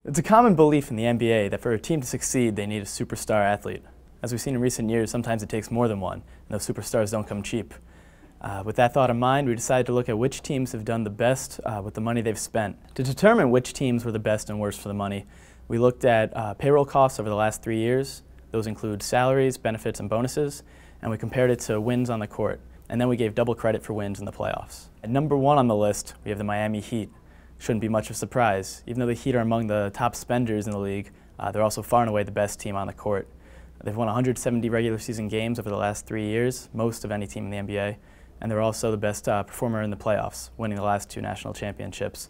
It's a common belief in the NBA that for a team to succeed, they need a superstar athlete. As we've seen in recent years, sometimes it takes more than one, and those superstars don't come cheap. With that thought in mind, we decided to look at which teams have done the best with the money they've spent. To determine which teams were the best and worst for the money, we looked at payroll costs over the last 3 years. Those include salaries, benefits, and bonuses, and we compared it to wins on the court. And then we gave double credit for wins in the playoffs. At number 1 on the list, we have the Miami Heat. Shouldn't be much of a surprise. Even though the Heat are among the top spenders in the league, they're also far and away the best team on the court. They've won 170 regular season games over the last 3 years, most of any team in the NBA, and they're also the best performer in the playoffs, winning the last 2 national championships.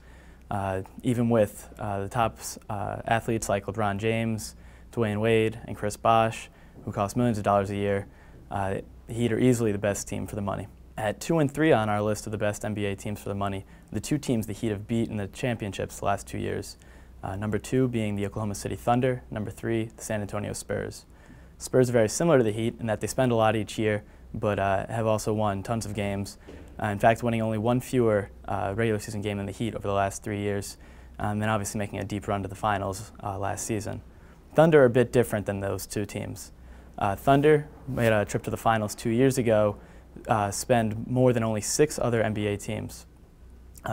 Even with the top athletes like LeBron James, Dwayne Wade, and Chris Bosh, who cost millions of dollars a year, the Heat are easily the best team for the money. At 2 and 3 on our list of the best NBA teams for the money, the 2 teams the Heat have beat in the championships the last 2 years. Number 2 being the Oklahoma City Thunder, number 3, the San Antonio Spurs. Spurs are very similar to the Heat in that they spend a lot each year, but have also won tons of games. In fact, winning only 1 fewer regular season game than the Heat over the last 3 years, and then obviously making a deep run to the finals last season. Thunder are a bit different than those 2 teams. Thunder made a trip to the finals 2 years ago, spend more than only 6 other NBA teams.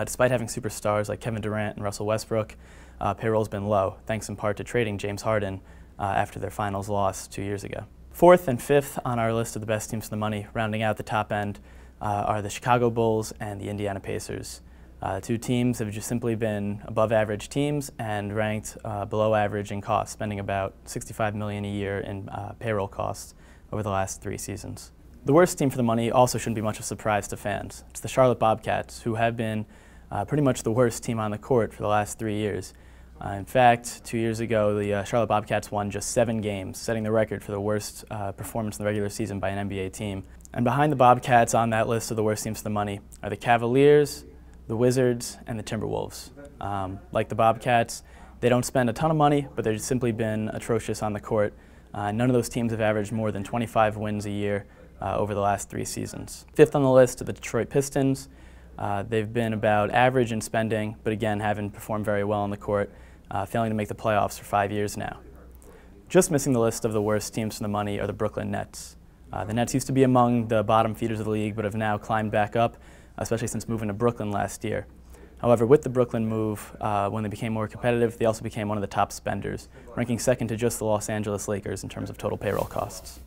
Despite having superstars like Kevin Durant and Russell Westbrook, payroll's been low, thanks in part to trading James Harden after their finals loss 2 years ago. 4th and 5th on our list of the best teams for the money, rounding out the top end, are the Chicago Bulls and the Indiana Pacers. 2 teams have just simply been above average teams and ranked below average in cost, spending about $65 million a year in payroll costs over the last 3 seasons. The worst team for the money also shouldn't be much of a surprise to fans. It's the Charlotte Bobcats, who have been pretty much the worst team on the court for the last 3 years. In fact, 2 years ago, the Charlotte Bobcats won just 7 games, setting the record for the worst performance in the regular season by an NBA team. And behind the Bobcats on that list of the worst teams for the money are the Cavaliers, the Wizards, and the Timberwolves. Like the Bobcats, they don't spend a ton of money, but they've simply been atrocious on the court. None of those teams have averaged more than 25 wins a year over the last 3 seasons. 5th on the list are the Detroit Pistons. They've been about average in spending, but again haven't performed very well on the court, failing to make the playoffs for 5 years now. Just missing the list of the worst teams for the money are the Brooklyn Nets. The Nets used to be among the bottom feeders of the league, but have now climbed back up, especially since moving to Brooklyn last year. However, with the Brooklyn move, when they became more competitive, they also became one of the top spenders, ranking 2nd to just the Los Angeles Lakers in terms of total payroll costs.